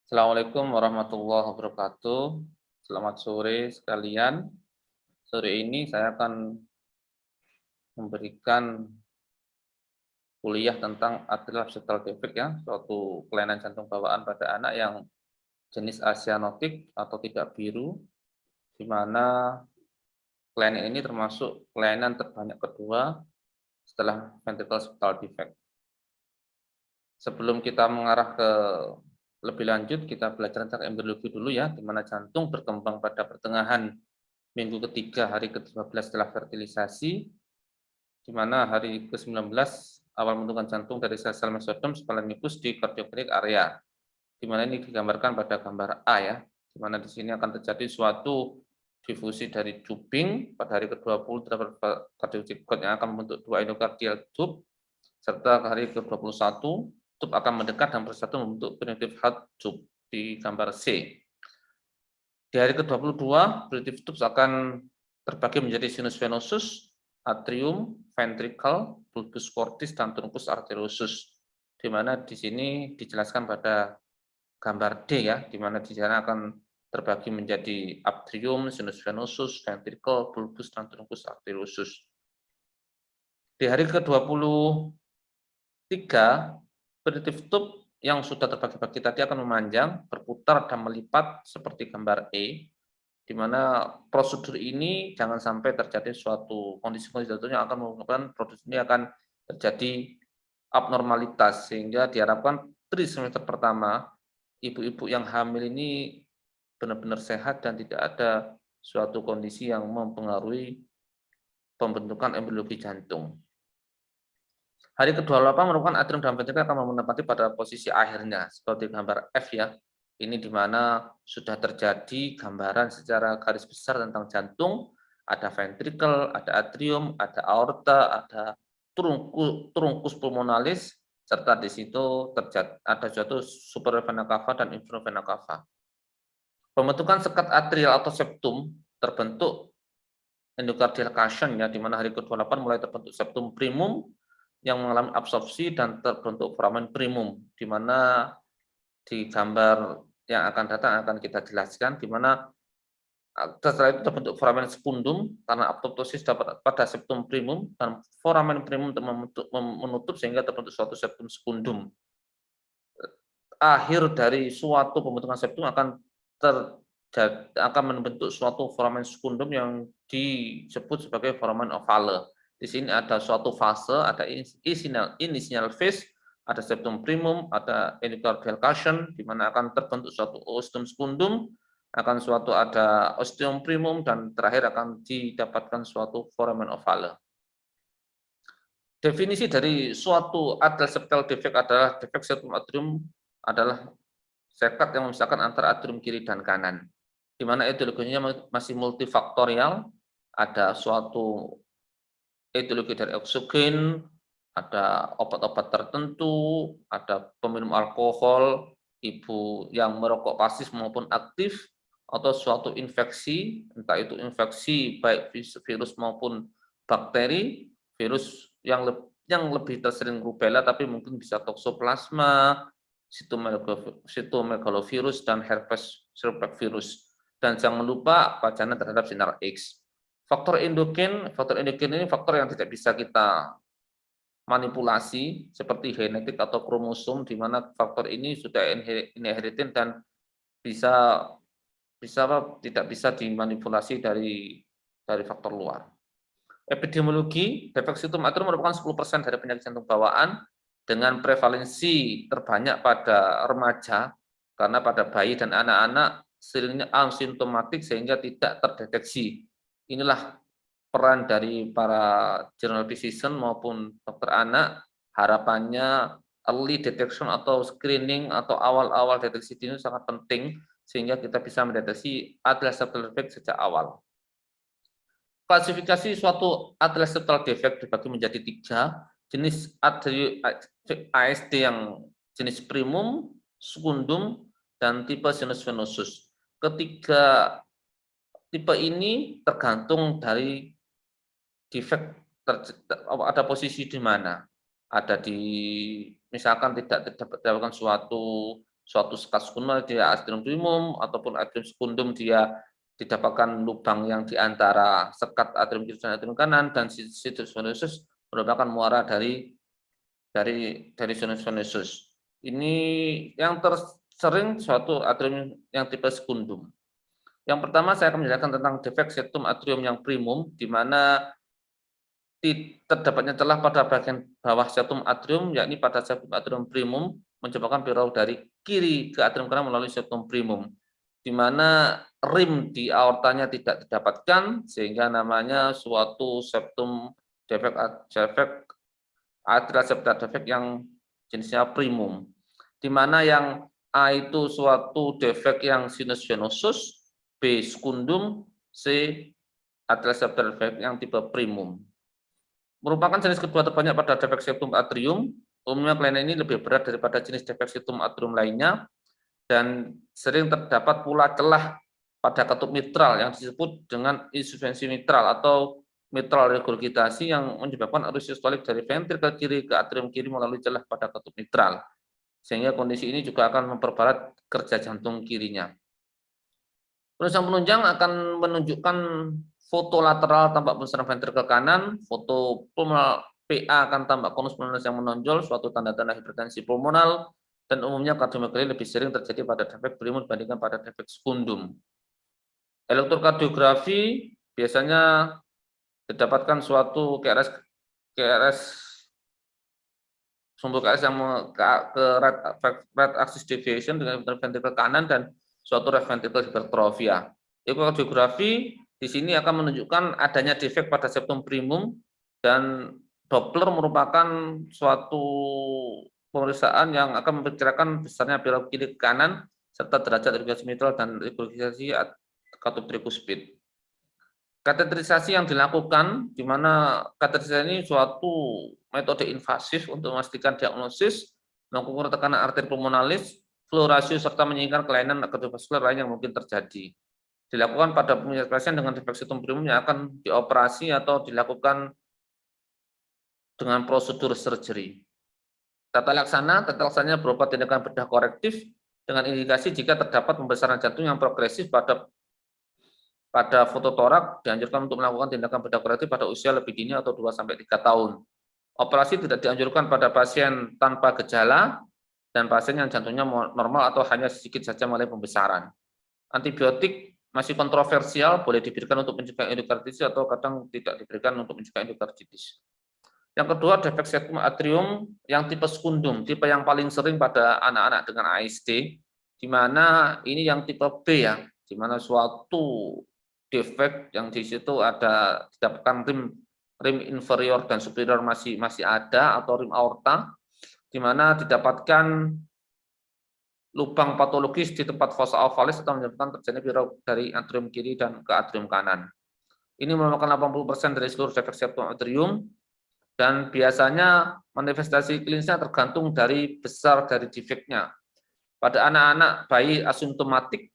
Assalamualaikum warahmatullahi wabarakatuh. Selamat sore sekalian. Sore ini saya akan memberikan kuliah tentang atrial septal defect ya, suatu kelainan jantung bawaan pada anak yang jenis asianotik atau tidak biru, di mana kelainan ini termasuk kelainan terbanyak kedua setelah ventricular septal defect. Sebelum kita mengarah ke lebih lanjut, kita belajar tentang embriologi dulu ya, di mana jantung berkembang pada pertengahan minggu ketiga hari ke-12 setelah fertilisasi, di mana hari ke-19 awal bentukan jantung dari sel-sel mesodom splenikus di cardiogenic area, di mana ini digambarkan pada gambar A ya, di mana di sini akan terjadi suatu difusi dari tubing pada hari ke-20 terdapat cardiozygote yang akan membentuk dua endocardial tube, serta hari ke-21 tube akan mendekat dan bersatu membentuk primitive heart tube di gambar C. Di hari ke-22, primitive tubes akan terbagi menjadi sinus venosus, atrium, ventricle, bulbus cordis, dan truncus arteriosus. Di mana di sini dijelaskan pada gambar D ya, di mana di sana akan terbagi menjadi atrium, sinus venosus, ventricle, bulbus, dan truncus arteriosus. Di hari ke-23, primitive tube yang sudah terbagi-bagi tadi akan memanjang, berputar, dan melipat seperti gambar E, di mana prosedur ini jangan sampai terjadi suatu kondisi-kondisi tertentu yang akan menyebabkan prosedur ini akan terjadi abnormalitas, sehingga diharapkan trimester pertama ibu-ibu yang hamil ini benar-benar sehat dan tidak ada suatu kondisi yang mempengaruhi pembentukan embriologi jantung. Hari ke-28 merupakan atrium dan ventricle akan menempati pada posisi akhirnya, seperti gambar F ya. Ini di mana sudah terjadi gambaran secara garis besar tentang jantung, ada ventricle, ada atrium, ada aorta, ada truncus pulmonalis, serta di situ ada suatu superior vena cava dan inferior vena cava. Pembentukan sekat atrial atau septum terbentuk endocardial cushion ya, di mana hari ke-28 mulai terbentuk septum primum yang mengalami absorpsi dan terbentuk foramen primum, di mana di gambar yang akan datang akan kita jelaskan, di mana setelah itu terbentuk foramen secundum karena apoptosis pada septum primum, dan foramen primum menutup sehingga terbentuk suatu septum secundum. Akhir dari suatu pembentukan septum akan membentuk suatu foramen secundum yang disebut sebagai foramen ovale. Di sini ada suatu fase, ada initial phase, ada septum primum, ada endocardial cushion, di mana akan terbentuk suatu ostium secundum, akan suatu ada ostium primum, dan terakhir akan didapatkan suatu foramen ovale. Definisi dari suatu atrial septal defect adalah defect septum atrium adalah sekat yang memisahkan antara atrium kiri dan kanan, di mana etiologinya masih multifaktorial, ada suatu etiologi dari oksogen, ada obat-obat tertentu, ada peminum alkohol, ibu yang merokok pasif maupun aktif, atau suatu infeksi, entah itu infeksi baik virus maupun bakteri, virus yang lebih tersering rubella, tapi mungkin bisa toksoplasma, sitomegalovirus, dan herpes simplex virus. Dan jangan lupa pacana terhadap sinar X. Faktor endogen ini faktor yang tidak bisa kita manipulasi seperti genetik atau kromosom, di mana faktor ini sudah inherited dan tidak bisa dimanipulasi dari faktor luar. Epidemiologi, defek septum atrium merupakan 10% dari penyakit jantung bawaan dengan prevalensi terbanyak pada remaja, karena pada bayi dan anak-anak seringnya asimptomatik sehingga tidak terdeteksi. Inilah peran dari para general physician maupun dokter anak, harapannya early detection atau screening atau awal-awal deteksi dini sangat penting sehingga kita bisa mendeteksi atrial septal defect sejak awal. Klasifikasi suatu atrial septal defect dibagi menjadi 3 jenis ASD yang jenis primum, secundum, dan tipe sinus venosus. Ketiga tipe ini tergantung dari defect ada posisi di mana. Ada di misalkan tidak didapatkan suatu suatu sekat sekundum dia atrium primum, ataupun atrium sekundum dia didapatkan lubang yang di antara sekat atrium kiri dan atrium kanan, dan sinus venosus merupakan muara dari sinus venosus. Ini yang tersering suatu atrium yang tipe sekundum. Yang pertama saya akan menjelaskan tentang defek septum atrium yang primum, di mana terdapatnya celah pada bagian bawah septum atrium, yakni pada septum atrium primum, menyebabkan viral dari kiri ke atrium kanan melalui septum primum, di mana rim di aortanya tidak didapatkan, sehingga namanya suatu septum defek atrial septal defek yang jenisnya primum, di mana yang A itu suatu defek yang sinus venosus, B sekundum, C atrial septal defek yang tipe primum. Merupakan jenis kedua terbanyak pada defek septum atrium. Umumnya kelainan ini lebih berat daripada jenis defek septum atrium lainnya, dan sering terdapat pula celah pada katup mitral yang disebut dengan insuficiensi mitral atau mitral regurgitasi, yang menyebabkan arus sistolik dari ventrikel kiri ke atrium kiri melalui celah pada katup mitral, sehingga kondisi ini juga akan memperberat kerja jantung kirinya. Penunjang akan menunjukkan foto lateral tampak pembesaran ventrikel kanan, foto pulmonal PA akan tampak konus pulmonalis yang menonjol, suatu tanda-tanda hipertensi pulmonal, dan umumnya kardiomegali lebih sering terjadi pada defek primum dibandingkan pada defek sekundum. Elektrokardiografi biasanya didapatkan suatu KRS sumbu KRS yang ke right axis deviation dengan ventrikel kanan dan suatu right ventricle hipertrofia. Ekokardiografi di sini akan menunjukkan adanya defek pada septum primum, dan Doppler merupakan suatu pemeriksaan yang akan memperkirakan besarnya belok kiri ke kanan serta derajat regurgitasi mitral dan regurgitasi katup trikuspid. Kateterisasi yang dilakukan, di mana kateterisasi ini suatu metode invasif untuk memastikan diagnosis, mengukur tekanan arteri pulmonalis, flow ratio, serta menyingkirkan kelainan kardiovaskular lain yang mungkin terjadi. Dilakukan pada pasien dengan defek septum primum yang akan dioperasi atau dilakukan dengan prosedur surgery. Tata laksananya berupa tindakan bedah korektif dengan indikasi jika terdapat pembesaran jantung yang progresif pada fototorak, dianjurkan untuk melakukan tindakan bedah korektif pada usia lebih dini atau 2-3 tahun. Operasi tidak dianjurkan pada pasien tanpa gejala dan pasien yang jantungnya normal atau hanya sedikit saja mengalami pembesaran. Antibiotik masih kontroversial, boleh diberikan untuk mencegah endokarditis atau kadang tidak diberikan untuk mencegah endokarditis. Yang kedua, defek septum atrium yang tipe sekundum, tipe yang paling sering pada anak-anak dengan ASD, di mana ini yang tipe B ya, di mana suatu defek yang di situ ada didapatkan rim inferior dan superior masih ada, atau rim aorta, di mana didapatkan lubang patologis di tempat fossa ovalis atau menyebabkan terjadi viral dari atrium kiri dan ke atrium kanan. Ini merupakan 80% dari seluruh defek septum atrium, dan biasanya manifestasi klinisnya tergantung dari besar dari defeknya. Pada anak-anak bayi asimptomatik,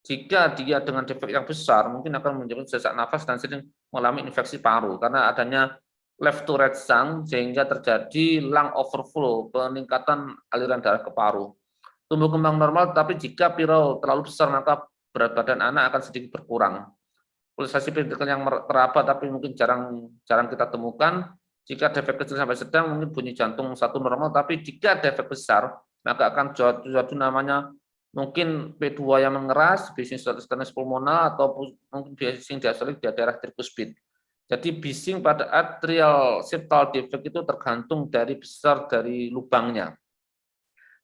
jika dia dengan defek yang besar, mungkin akan menyebabkan sesak nafas dan sering mengalami infeksi paru karena adanya left to right shunt, sehingga terjadi lung overflow, peningkatan aliran darah ke paru. Tumbuh kembang normal, tapi jika viral terlalu besar, maka berat badan anak akan sedikit berkurang. Pulsasi ventrikel yang teraba tapi mungkin jarang kita temukan. Jika defek kecil sampai sedang, mungkin bunyi jantung satu normal, tapi jika defek besar, maka akan suatu namanya mungkin P2 yang mengeras, bising status pulmonal, atau mungkin bising diastolik di daerah trikuspid. Jadi bising pada atrial septal defect itu tergantung dari besar dari lubangnya.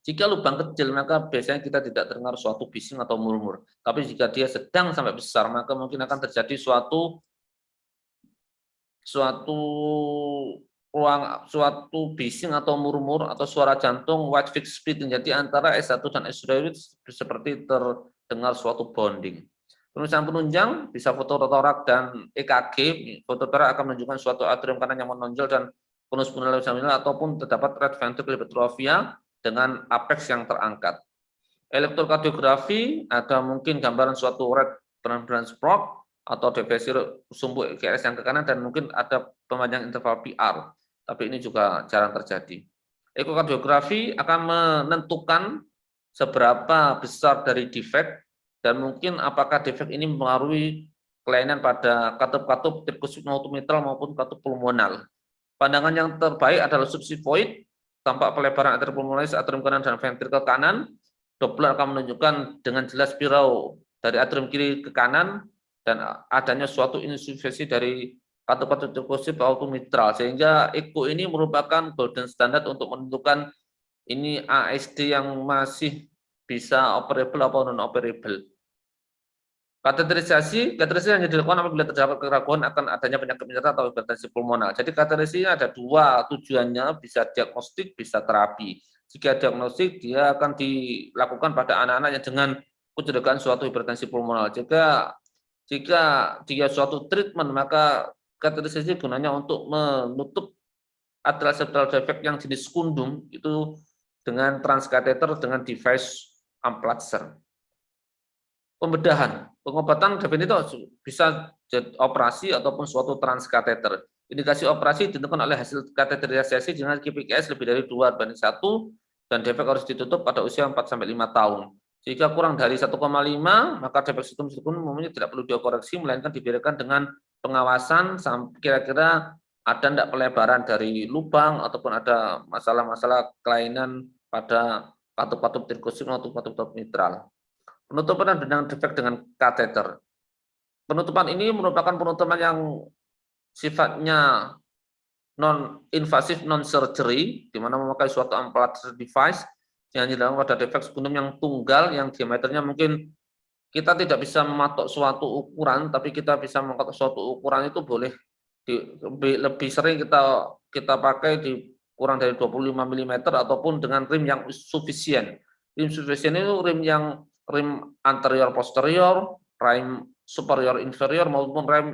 Jika lubang kecil, maka biasanya kita tidak terdengar suatu bising atau murmur. Tapi jika dia sedang sampai besar, maka mungkin akan terjadi suatu bising atau murmur atau suara jantung white fixed speed. Jadi antara S1 dan S2 seperti terdengar suatu bonding. Pemeriksaan penunjang bisa fototorak dan EKG. Fototorak akan menunjukkan suatu atrium kanan yang menonjol dan konus pulmonalis ataupun terdapat right ventricle hypertrophy dengan apex yang terangkat. Elektrokardiografi ada mungkin gambaran suatu right branch block atau depresi sumbu QRS yang ke kanan, dan mungkin ada pemanjang interval PR, tapi ini juga jarang terjadi. Ekokardiografi akan menentukan seberapa besar dari defek, dan mungkin apakah defek ini mempengaruhi kelainan pada katup-katup tricuspid multimitral maupun katup pulmonal. Pandangan yang terbaik adalah subsifoid, tampak pelebaran arteri pulmonalis, atrium kanan dan ventrikel kanan. Doppler akan menunjukkan dengan jelas spirau dari atrium kiri ke kanan dan adanya suatu insufisiensi dari katup-katup tricuspid multimitral, sehingga echo ini merupakan golden standard untuk menentukan ini ASD yang masih bisa operable atau non operable. Kateterisasi hanya dilakukan apabila terdapat keraguan akan adanya penyakit penyerta atau hipertensi pulmonal. Jadi kateterisasi ada dua tujuannya, bisa diagnostik, bisa terapi. Jika diagnostik, dia akan dilakukan pada anak-anak yang dengan kecurigaan suatu hipertensi pulmonal. Jika dia suatu treatment, maka kateterisasi gunanya untuk menutup atrial septal defect yang jenis skundum itu dengan transkateter dengan device Amplatzer. Pembedahan, pengobatan definitif bisa operasi ataupun suatu transkateter. Indikasi operasi ditentukan oleh hasil kateterisasi dengan KPKS lebih dari 2:1 dan defek harus ditutup pada usia 4-5 tahun. Jika kurang dari 1,5, maka defek sistem umumnya tidak perlu dikoreksi, melainkan dibiarkan dengan pengawasan kira-kira ada tidak pelebaran dari lubang ataupun ada masalah-masalah kelainan pada katup-katup tricuspid atau katup-katup mitral. Penutupan dengan defek dengan kateter. Penutupan ini merupakan penutupan yang sifatnya non-invasif, non-surgery, di mana memakai suatu Amplatzer device yang dilakukan pada defek skundum yang tunggal, yang diameternya mungkin kita tidak bisa mematok suatu ukuran, tapi kita bisa mematok suatu ukuran itu boleh lebih sering kita pakai di kurang dari 25 mm ataupun dengan rim yang sufisien. Rim sufisien itu rim anterior posterior, rim superior inferior maupun rim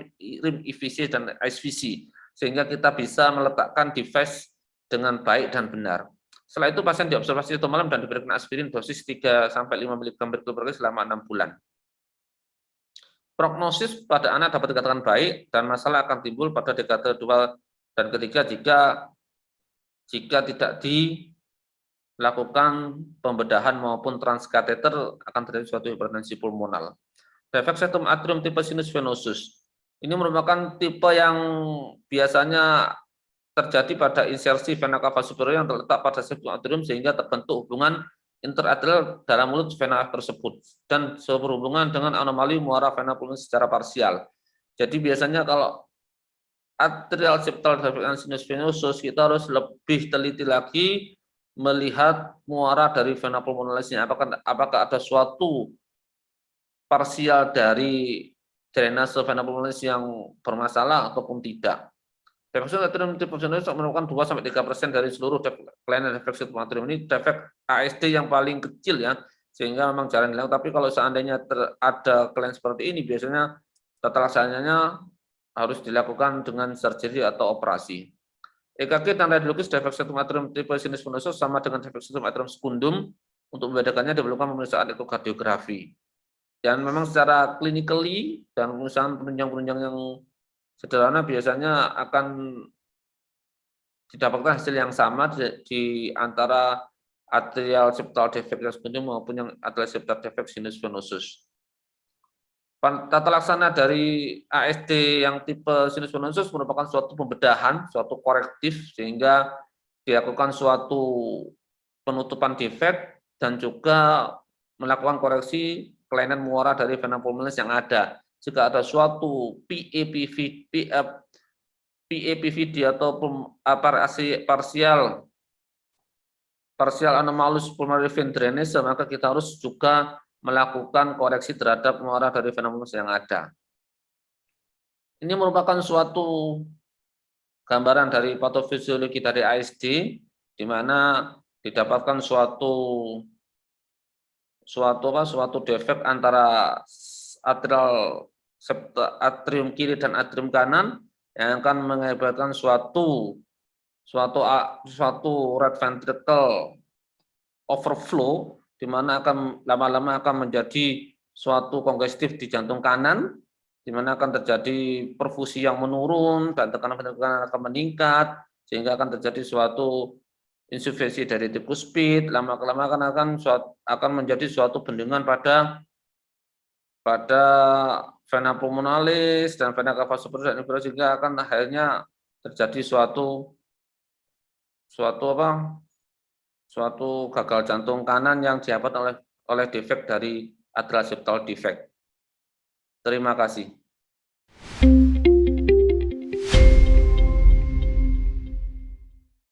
IVC dan SVC, sehingga kita bisa meletakkan device dengan baik dan benar. Setelah itu pasien diobservasi 1 malam dan diberikan aspirin dosis 3-5 mg per kg selama 6 bulan. Prognosis pada anak dapat dikatakan baik dan masalah akan timbul pada dekade 2 dan ketiga jika tidak dilakukan pembedahan maupun transkateter akan terjadi suatu hipertensi pulmonal. Defek septum atrium tipe sinus venosus. Ini merupakan tipe yang biasanya terjadi pada insersi vena cava superior yang terletak pada septum atrium sehingga terbentuk hubungan interatrial dalam mulut vena tersebut dan berhubungan dengan anomali muara vena pulmonalis secara parsial. Jadi biasanya kalau atrial septal defect sinus venosus kita harus lebih teliti lagi melihat muara dari vena pulmonalisnya, apakah ada suatu parsial dari drainase vena pulmonalis yang bermasalah ataupun tidak. Defeksi atrium tipe sinus merupakan 2-3% dari seluruh kelainan defeksi atrium. Ini defek ASD yang paling kecil ya, sehingga memang jarang dilakukan. Tapi kalau seandainya ada kelainan seperti ini, biasanya tata laksananya harus dilakukan dengan surgery atau operasi. EKG dan radiologis defeksi atrium tipe sinus venosus sama dengan defeksi atrium skundum. Untuk membedakannya diperlukan pemeriksaan ekokardiografi. Dan memang secara clinically dan pemeriksaan penunjang-penunjang yang sederhana biasanya akan didapatkan hasil yang sama di antara atrial septal defect skundum maupun yang atrial septal defect sinus venosus. Tata laksana dari ASD yang tipe sinus venosus merupakan suatu pembedahan, suatu korektif sehingga dilakukan suatu penutupan defek dan juga melakukan koreksi kelainan muara dari vena pulmonalis yang ada. Jika ada suatu PAPVD atau parsial anomalus pulmonary vein drainase, maka kita harus juga melakukan koreksi terhadap muara dari vena pulmonalis yang ada. Ini merupakan suatu gambaran dari patofisiologi dari ASD, di mana didapatkan suatu defek antara atrium kiri dan atrium kanan yang akan mengakibatkan suatu right ventricle overflow, di mana akan lama-lama akan menjadi suatu kongestif di jantung kanan, di mana akan terjadi perfusi yang menurun dan tekanan ventrikel akan meningkat, sehingga akan terjadi suatu insufisiensi dari tip puspit, lama-kelamaan akan menjadi suatu bendungan pada vena pulmonalis dan vena cava superior dan inferior, sehingga akan akhirnya terjadi suatu gagal jantung kanan yang diakibatkan oleh defek dari atrial septal defect. Terima kasih.